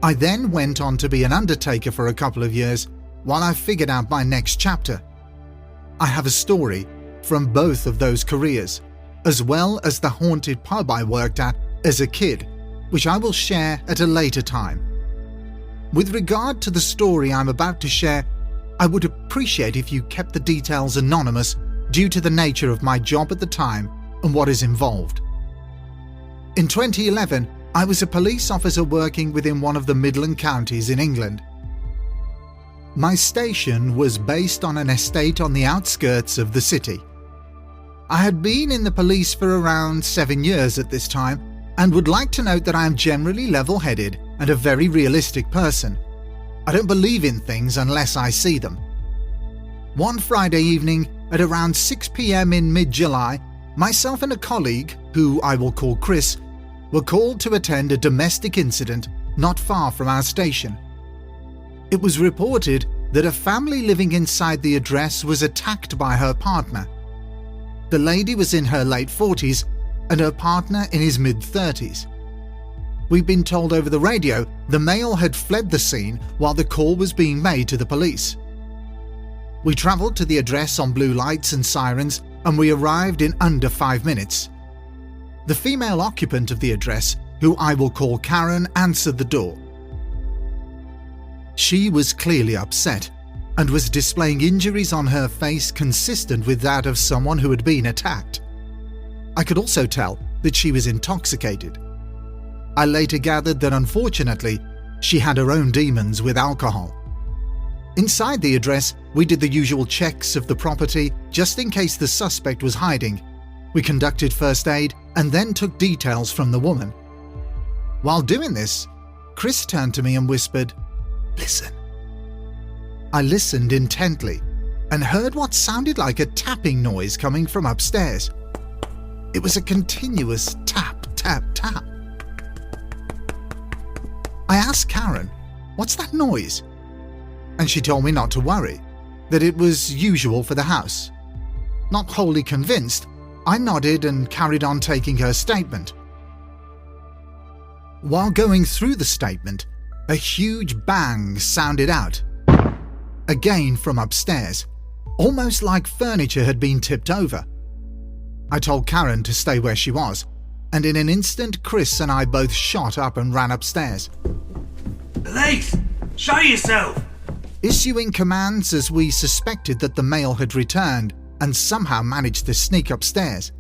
I then went on to be an undertaker for a couple of years while I figured out my next chapter. I have a story from both of those careers, as well as the haunted pub I worked at as a kid, which I will share at a later time. With regard to the story I'm about to share, I would appreciate if you kept the details anonymous due to the nature of my job at the time and what is involved. In 2011, I was a police officer working within one of the Midland counties in England. My station was based on an estate on the outskirts of the city. I had been in the police for around 7 years at this time and would like to note that I am generally level-headed and a very realistic person. I don't believe in things unless I see them. One Friday evening at around 6 p.m. in mid-July, myself and a colleague, who I will call Chris, were called to attend a domestic incident not far from our station. It was reported that a family living inside the address was attacked by her partner. The lady was in her late 40s and her partner in his mid-30s. We'd been told over the radio the male had fled the scene while the call was being made to the police. We travelled to the address on blue lights and sirens and we arrived in under 5 minutes. The female occupant of the address, who I will call Karen, answered the door. She was clearly upset and was displaying injuries on her face consistent with that of someone who had been attacked. I could also tell that she was intoxicated. I later gathered that unfortunately, she had her own demons with alcohol. Inside the address, we did the usual checks of the property just in case the suspect was hiding. We conducted first aid and then took details from the woman. While doing this, Chris turned to me and whispered, "Listen." I listened intently and heard what sounded like a tapping noise coming from upstairs. It was a continuous tap, tap, tap. I asked Karen, "What's that noise?" And she told me not to worry, that it was usual for the house. Not wholly convinced, I nodded and carried on taking her statement. While going through the statement, a huge bang sounded out, again from upstairs, almost like furniture had been tipped over. I told Karen to stay where she was, and in an instant Chris and I both shot up and ran upstairs. "Police! Show yourself!" Issuing commands as we suspected that the male had returned and somehow managed to sneak upstairs.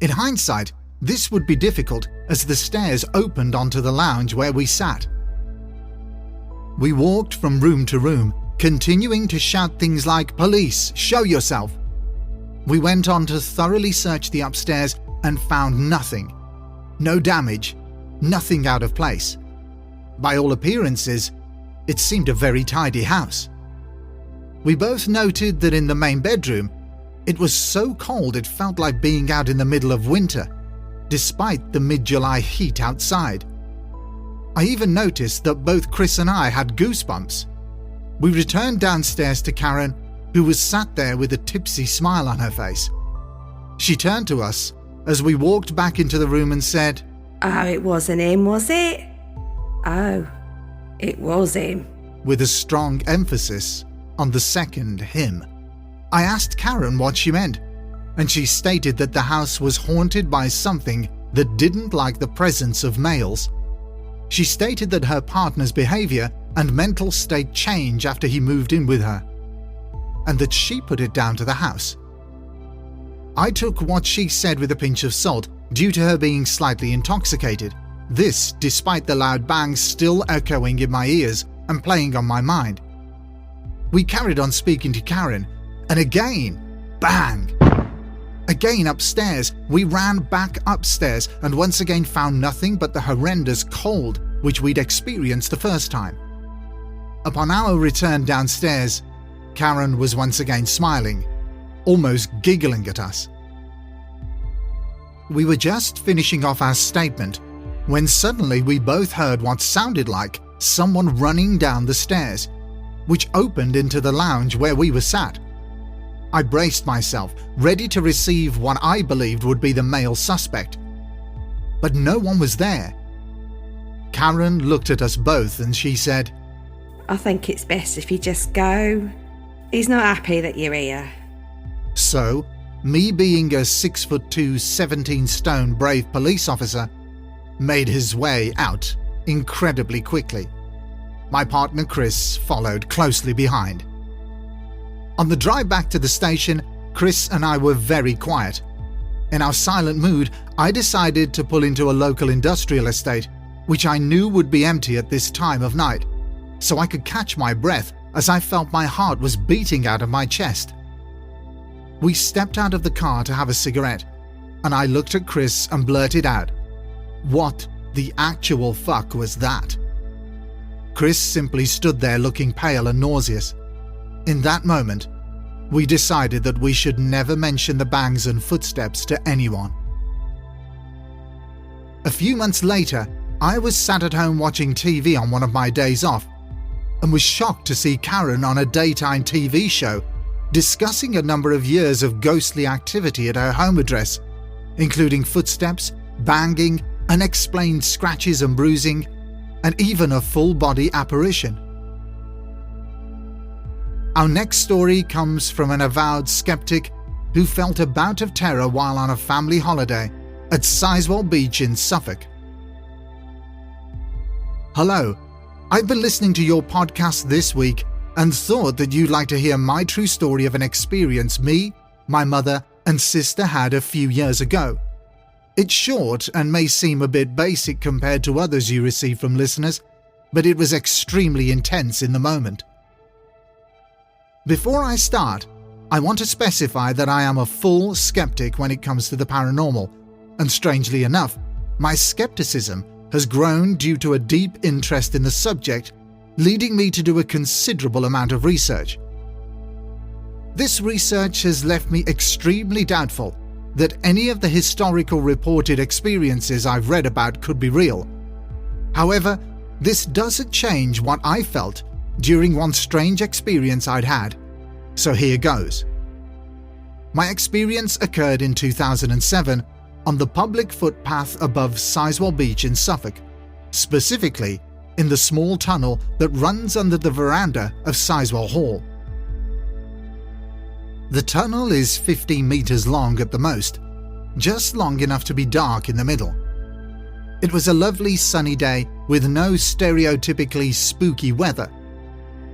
In hindsight, this would be difficult as the stairs opened onto the lounge where we sat. We walked from room to room, continuing to shout things like, "Police, show yourself!" We went on to thoroughly search the upstairs and found nothing. No damage, nothing out of place. By all appearances, it seemed a very tidy house. We both noted that in the main bedroom, it was so cold it felt like being out in the middle of winter, despite the mid-July heat outside. I even noticed that both Chris and I had goosebumps. We returned downstairs to Karen, who was sat there with a tipsy smile on her face. She turned to us as we walked back into the room and said, "Oh, it wasn't him, was it? Oh, it was him." with a strong emphasis on the second him. I asked Karen what she meant, and she stated that the house was haunted by something that didn't like the presence of males. She stated that her partner's behavior and mental state changed after he moved in with her, and that she put it down to the house. I took what she said with a pinch of salt due to her being slightly intoxicated, this despite the loud bangs still echoing in my ears and playing on my mind. We carried on speaking to Karen, and again, bang! Again upstairs, we ran back upstairs and once again found nothing but the horrendous cold which we'd experienced the first time. Upon our return downstairs, Karen was once again smiling, almost giggling at us. We were just finishing off our statement when suddenly we both heard what sounded like someone running down the stairs, which opened into the lounge where we were sat. I braced myself, ready to receive what I believed would be the male suspect. But no one was there. Karen looked at us both and she said, I think it's best if you just go. He's not happy that you're here. So, me being a 6'2", 17-stone brave police officer, made his way out incredibly quickly. My partner Chris followed closely behind. On the drive back to the station, Chris and I were very quiet. In our silent mood, I decided to pull into a local industrial estate, which I knew would be empty at this time of night, so I could catch my breath as I felt my heart was beating out of my chest. We stepped out of the car to have a cigarette, and I looked at Chris and blurted out, "What the actual fuck was that?" Chris simply stood there looking pale and nauseous. In that moment, we decided that we should never mention the bangs and footsteps to anyone. A few months later, I was sat at home watching TV on one of my days off and was shocked to see Karen on a daytime TV show discussing a number of years of ghostly activity at her home address, including footsteps, banging, unexplained scratches and bruising, and even a full-body apparition. Our next story comes from an avowed skeptic who felt a bout of terror while on a family holiday at Sizewell Beach in Suffolk. Hello, I've been listening to your podcast this week and thought that you'd like to hear my true story of an experience me, my mother, and sister had a few years ago. It's short and may seem a bit basic compared to others you receive from listeners, but it was extremely intense in the moment. Before I start, I want to specify that I am a full skeptic when it comes to the paranormal, and strangely enough, my skepticism has grown due to a deep interest in the subject, leading me to do a considerable amount of research. This research has left me extremely doubtful that any of the historical reported experiences I've read about could be real. However, this doesn't change what I felt during one strange experience I'd had, so here goes. My experience occurred in 2007 on the public footpath above Sizewell Beach in Suffolk, specifically in the small tunnel that runs under the veranda of Sizewell Hall. The tunnel is 15 meters long at the most, just long enough to be dark in the middle. It was a lovely sunny day with no stereotypically spooky weather.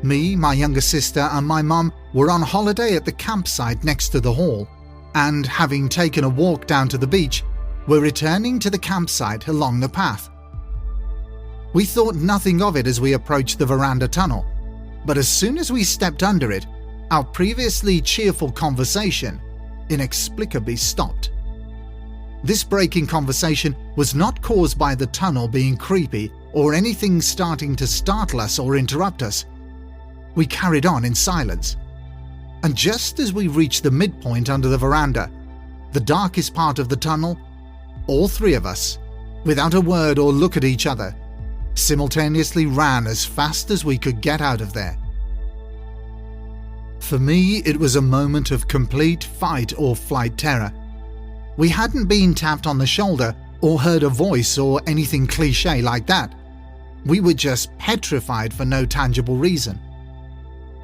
Me, my younger sister and my mum were on holiday at the campsite next to the hall, and having taken a walk down to the beach, were returning to the campsite along the path. We thought nothing of it as we approached the veranda tunnel, but as soon as we stepped under it, our previously cheerful conversation inexplicably stopped. This break in conversation was not caused by the tunnel being creepy or anything starting to startle us or interrupt us. We carried on in silence. And just as we reached the midpoint under the veranda, the darkest part of the tunnel, all three of us, without a word or look at each other, simultaneously ran as fast as we could get out of there. For me, it was a moment of complete fight or flight terror. We hadn't been tapped on the shoulder or heard a voice or anything cliché like that. We were just petrified for no tangible reason.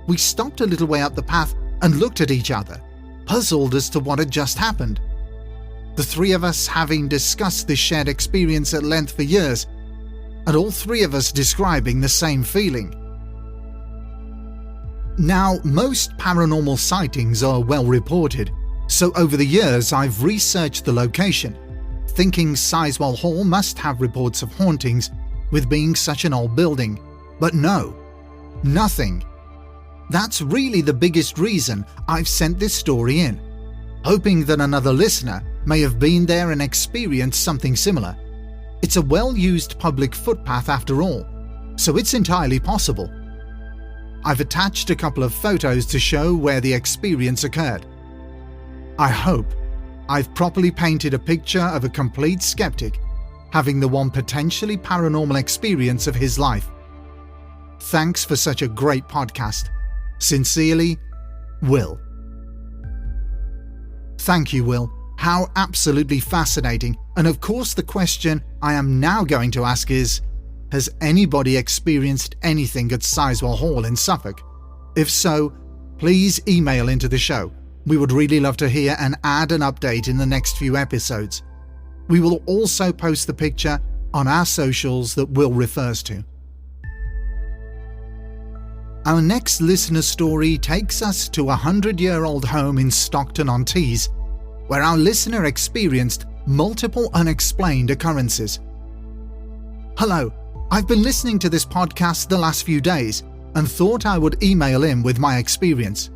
We stopped a little way up the path and looked at each other, puzzled as to what had just happened. The three of us having discussed this shared experience at length for years, and all three of us describing the same feeling. Now, most paranormal sightings are well reported, so over the years I've researched the location, thinking Sizewell Hall must have reports of hauntings with being such an old building. But no, nothing. That's really the biggest reason I've sent this story in, hoping that another listener may have been there and experienced something similar. It's a well-used public footpath after all, so it's entirely possible. I've attached a couple of photos to show where the experience occurred. I hope I've properly painted a picture of a complete skeptic having the one potentially paranormal experience of his life. Thanks for such a great podcast. Sincerely, Will. Thank you, Will. How absolutely fascinating. And of course the question I am now going to ask is, has anybody experienced anything at Sizewell Hall in Suffolk? If so, please email into the show. We would really love to hear and add an update in the next few episodes. We will also post the picture on our socials that Will refers to. Our next listener story takes us to a 100-year-old home in Stockton-on-Tees, where our listener experienced multiple unexplained occurrences. Hello, I've been listening to this podcast the last few days and thought I would email in with my experience.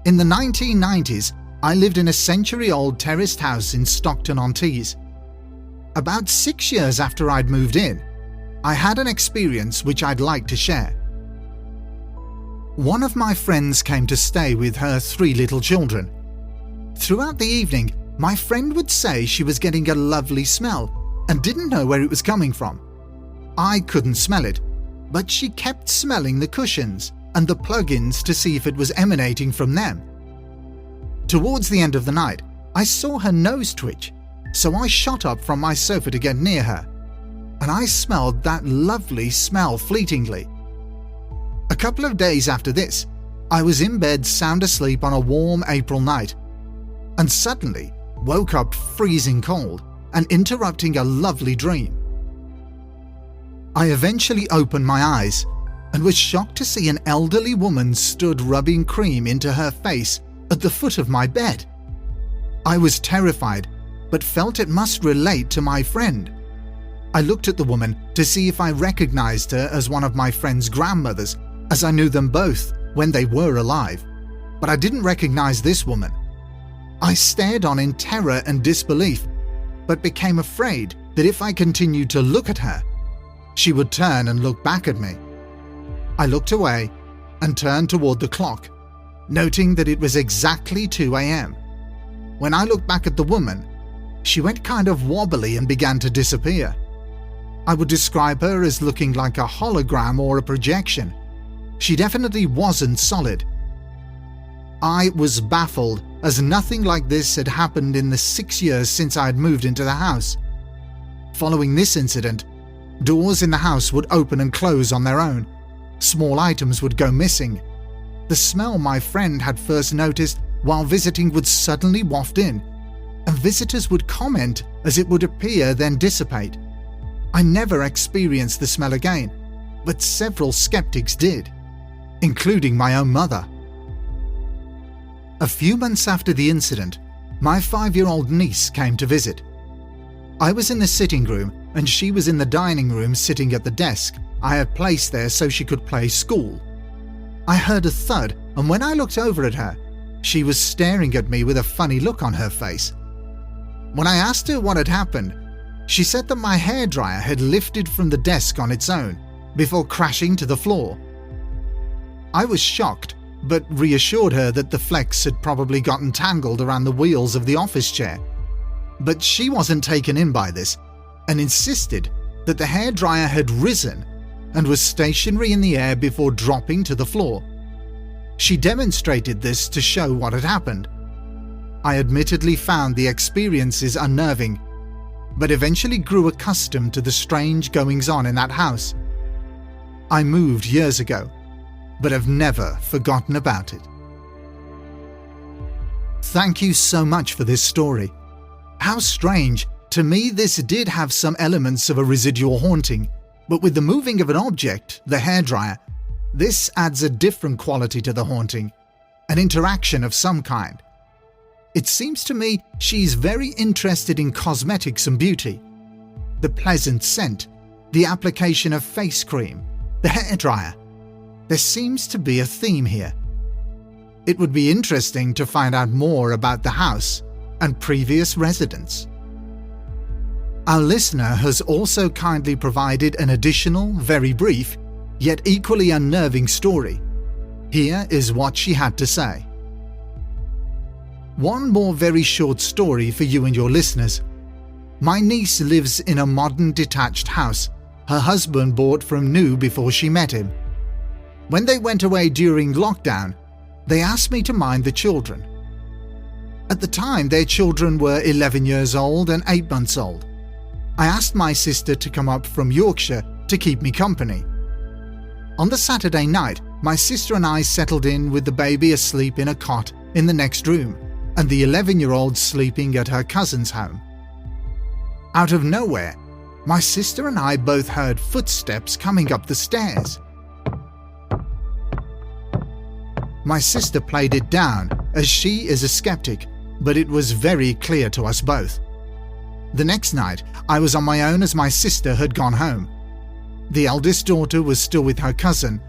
In the 1990s, I lived in a century-old terraced house in Stockton-on-Tees. About 6 years after I'd moved in, I had an experience which I'd like to share. One of my friends came to stay with her 3 little children. Throughout the evening, my friend would say she was getting a lovely smell and didn't know where it was coming from. I couldn't smell it, but she kept smelling the cushions and the plug-ins to see if it was emanating from them. Towards the end of the night, I saw her nose twitch, so I shot up from my sofa to get near her, and I smelled that lovely smell fleetingly. A couple of days after this, I was in bed sound asleep on a warm April night, and suddenly woke up freezing cold and interrupting a lovely dream. I eventually opened my eyes and was shocked to see an elderly woman stood rubbing cream into her face at the foot of my bed. I was terrified, but felt it must relate to my friend. I looked at the woman to see if I recognized her as one of my friend's grandmothers, as I knew them both when they were alive, but I didn't recognize this woman. I stared on in terror and disbelief, but became afraid that if I continued to look at her, she would turn and look back at me. I looked away and turned toward the clock, noting that it was exactly 2 a.m. When I looked back at the woman, she went kind of wobbly and began to disappear. I would describe her as looking like a hologram or a projection. She definitely wasn't solid. I was baffled, as nothing like this had happened in the 6 years since I had moved into the house. Following this incident, doors in the house would open and close on their own. Small items would go missing. The smell my friend had first noticed while visiting would suddenly waft in, and visitors would comment as it would appear then dissipate. I never experienced the smell again, but several skeptics did, including my own mother. A few months after the incident, my 5-year-old niece came to visit. I was in the sitting room and she was in the dining room sitting at the desk I had placed there so she could play school. I heard a thud, and when I looked over at her, she was staring at me with a funny look on her face. When I asked her what had happened, she said that my hairdryer had lifted from the desk on its own before crashing to the floor. I was shocked, but reassured her that the flex had probably gotten tangled around the wheels of the office chair. But she wasn't taken in by this and insisted that the hairdryer had risen and was stationary in the air before dropping to the floor. She demonstrated this to show what had happened. I admittedly found the experiences unnerving, but eventually grew accustomed to the strange goings-on in that house. I moved years ago, but have never forgotten about it. Thank you so much for this story. How strange. To me, this did have some elements of a residual haunting, but with the moving of an object, the hairdryer, this adds a different quality to the haunting, an interaction of some kind. It seems to me she's very interested in cosmetics and beauty. The pleasant scent, the application of face cream, the hairdryer. There seems to be a theme here. It would be interesting to find out more about the house and previous residents. Our listener has also kindly provided an additional, very brief, yet equally unnerving story. Here is what she had to say. One more very short story for you and your listeners. My niece lives in a modern detached house her husband bought from new before she met him. When they went away during lockdown, they asked me to mind the children. At the time, their children were 11 years old and 8 months old. I asked my sister to come up from Yorkshire to keep me company. On the Saturday night, my sister and I settled in with the baby asleep in a cot in the next room and the 11-year-old sleeping at her cousin's home. Out of nowhere, my sister and I both heard footsteps coming up the stairs. My sister played it down as she is a skeptic, but it was very clear to us both. The next night, I was on my own as my sister had gone home. The eldest daughter was still with her cousin,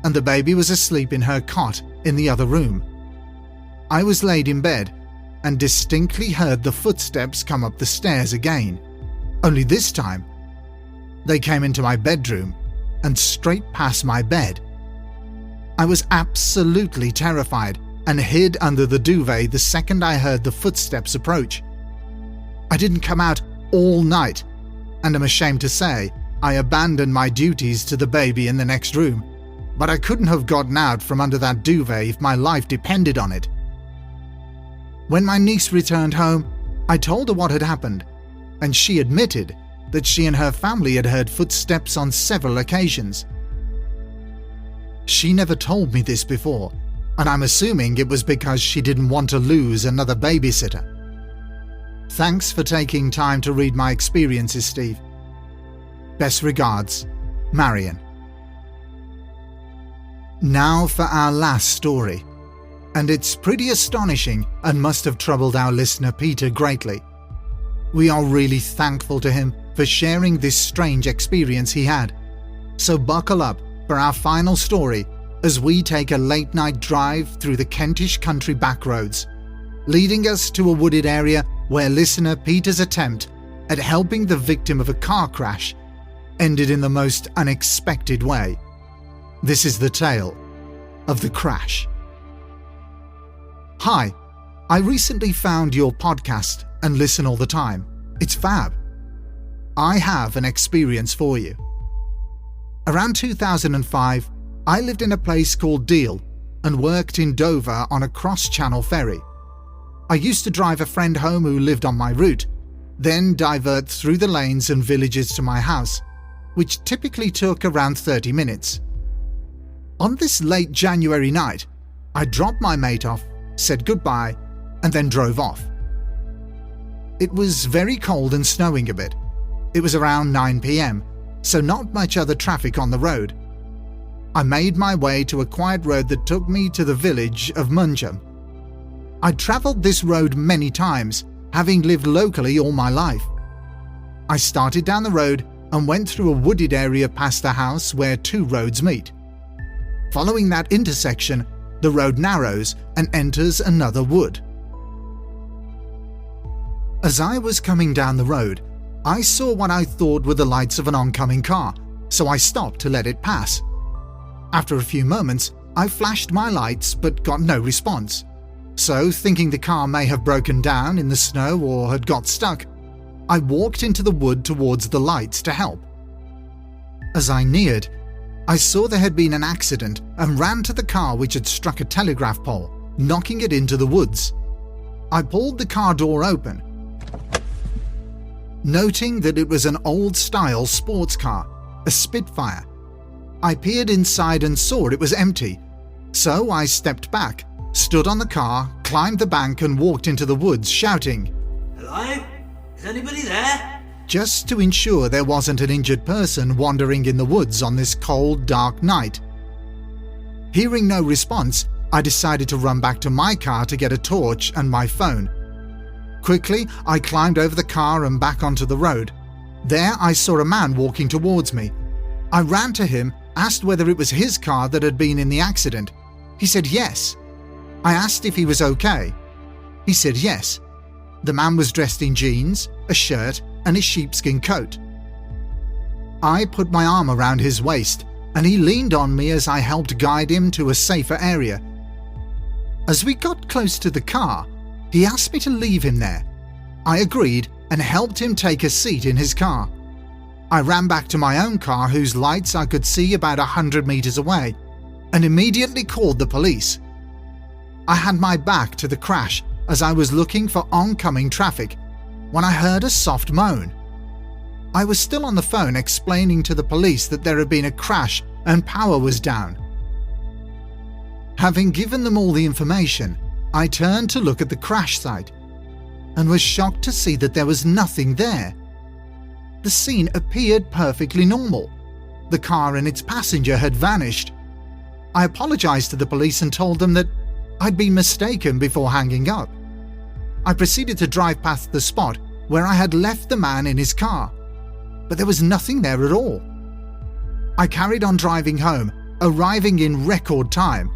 and the baby was asleep in her cot in the other room. I was laid in bed and distinctly heard the footsteps come up the stairs again, only this time they came into my bedroom and straight past my bed. I was absolutely terrified and hid under the duvet the second I heard the footsteps approach. I didn't come out all night, and I'm ashamed to say I abandoned my duties to the baby in the next room, but I couldn't have gotten out from under that duvet if my life depended on it. When my niece returned home, I told her what had happened, and she admitted that she and her family had heard footsteps on several occasions. She never told me this before, and I'm assuming it was because she didn't want to lose another babysitter. Thanks for taking time to read my experiences, Steve. Best regards, Marion. Now for our last story, and it's pretty astonishing and must have troubled our listener Peter greatly. We are really thankful to him for sharing this strange experience he had. So buckle up for our final story as we take a late-night drive through the Kentish country backroads, leading us to a wooded area where listener Peter's attempt at helping the victim of a car crash ended in the most unexpected way. This is the tale of the crash. Hi, I recently found your podcast and listen all the time. It's fab. I have an experience for you. Around 2005, I lived in a place called Deal and worked in Dover on a cross-channel ferry. I used to drive a friend home who lived on my route, then divert through the lanes and villages to my house, which typically took around 30 minutes. On this late January night, I dropped my mate off, said goodbye, and then drove off. It was very cold and snowing a bit. It was around 9 p.m, so not much other traffic on the road. I made my way to a quiet road that took me to the village of Muncham. I'd travelled this road many times, having lived locally all my life. I started down the road and went through a wooded area past the house where two roads meet. Following that intersection, the road narrows and enters another wood. As I was coming down the road, I saw what I thought were the lights of an oncoming car, so I stopped to let it pass. After a few moments, I flashed my lights but got no response. So, thinking the car may have broken down in the snow or had got stuck, I walked into the wood towards the lights to help. As I neared, I saw there had been an accident and ran to the car which had struck a telegraph pole, knocking it into the woods. I pulled the car door open. Noting that it was an old-style sports car, a Spitfire, I peered inside and saw it was empty, so I stepped back, stood on the car, climbed the bank and walked into the woods shouting, Hello? Is anybody there? Just to ensure there wasn't an injured person wandering in the woods on this cold, dark night. Hearing no response, I decided to run back to my car to get a torch and my phone. Quickly, I climbed over the car and back onto the road. There I saw a man walking towards me. I ran to him, asked whether it was his car that had been in the accident. He said yes. I asked if he was okay. He said yes. The man was dressed in jeans, a shirt, and a sheepskin coat. I put my arm around his waist, and he leaned on me as I helped guide him to a safer area. As we got close to the car, He asked me to leave him there. I agreed and helped him take a seat in his car. I ran back to my own car, whose lights I could see about 100 meters away, and immediately called the police. I had my back to the crash as I was looking for oncoming traffic when I heard a soft moan. I was still on the phone explaining to the police that there had been a crash and power was down. Having given them all the information, I turned to look at the crash site and was shocked to see that there was nothing there. The scene appeared perfectly normal. The car and its passenger had vanished. I apologized to the police and told them that I'd been mistaken before hanging up. I proceeded to drive past the spot where I had left the man in his car, but there was nothing there at all. I carried on driving home, arriving in record time,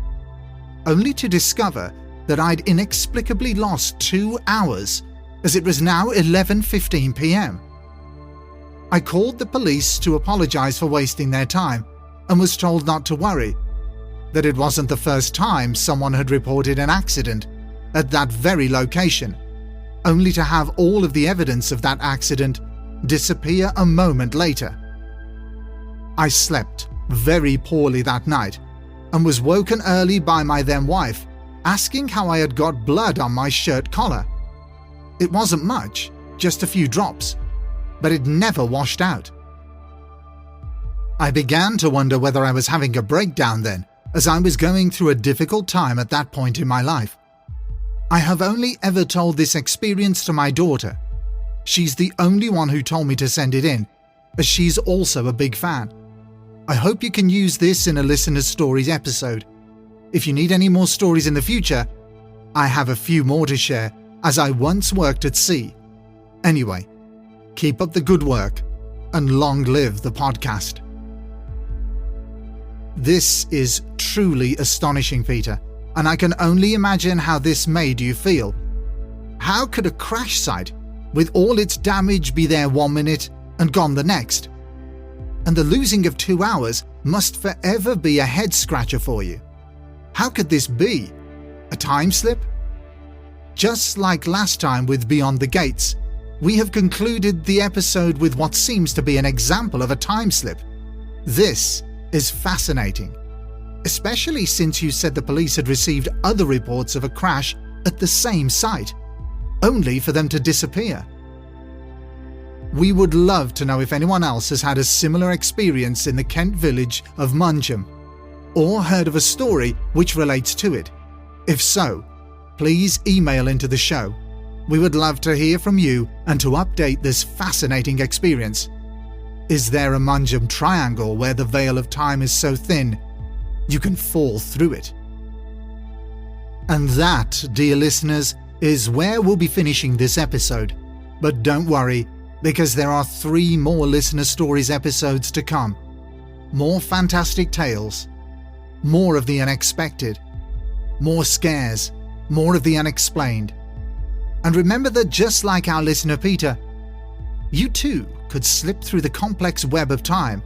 only to discover that I'd inexplicably lost 2 hours, as it was now 11:15 p.m. I called the police to apologize for wasting their time and was told not to worry, that it wasn't the first time someone had reported an accident at that very location, only to have all of the evidence of that accident disappear a moment later. I slept very poorly that night and was woken early by my then wife asking how I had got blood on my shirt collar. It wasn't much, just a few drops, but it never washed out. I began to wonder whether I was having a breakdown then, as I was going through a difficult time at that point in my life. I have only ever told this experience to my daughter. She's the only one who told me to send it in, as she's also a big fan. I hope you can use this in a Listener's Stories episode. If you need any more stories in the future, I have a few more to share, as I once worked at sea. Anyway, keep up the good work, and long live the podcast. This is truly astonishing, Peter, and I can only imagine how this made you feel. How could a crash site with all its damage be there 1 minute and gone the next? And the losing of 2 hours must forever be a head-scratcher for you. How could this be? A time slip? Just like last time with Beyond the Gates, we have concluded the episode with what seems to be an example of a time slip. This is fascinating, especially since you said the police had received other reports of a crash at the same site, only for them to disappear. We would love to know if anyone else has had a similar experience in the Kent village of Muncham, or heard of a story which relates to it. If so, please email into the show. We would love to hear from you and to update this fascinating experience. Is there a Muncham triangle where the veil of time is so thin you can fall through it? And that, dear listeners, is where we'll be finishing this episode. But don't worry, because there are 3 more Listener Stories episodes to come. More fantastic tales, more of the unexpected, more scares, more of the unexplained. And remember that just like our listener Peter, you too could slip through the complex web of time,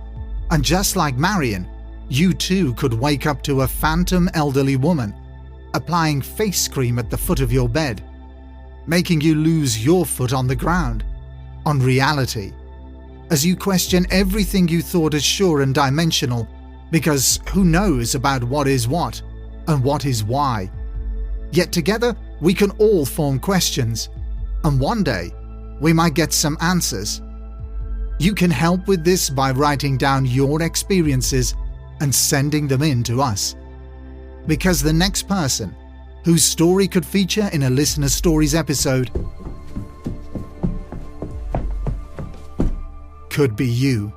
and just like Marion, you too could wake up to a phantom elderly woman applying face cream at the foot of your bed, making you lose your foot on the ground, on reality, as you question everything you thought as sure and dimensional, because who knows about what is what and what is why. Yet together we can all form questions, and one day we might get some answers. You can help with this by writing down your experiences and sending them in to us. Because the next person whose story could feature in a Listener Stories episode could be you.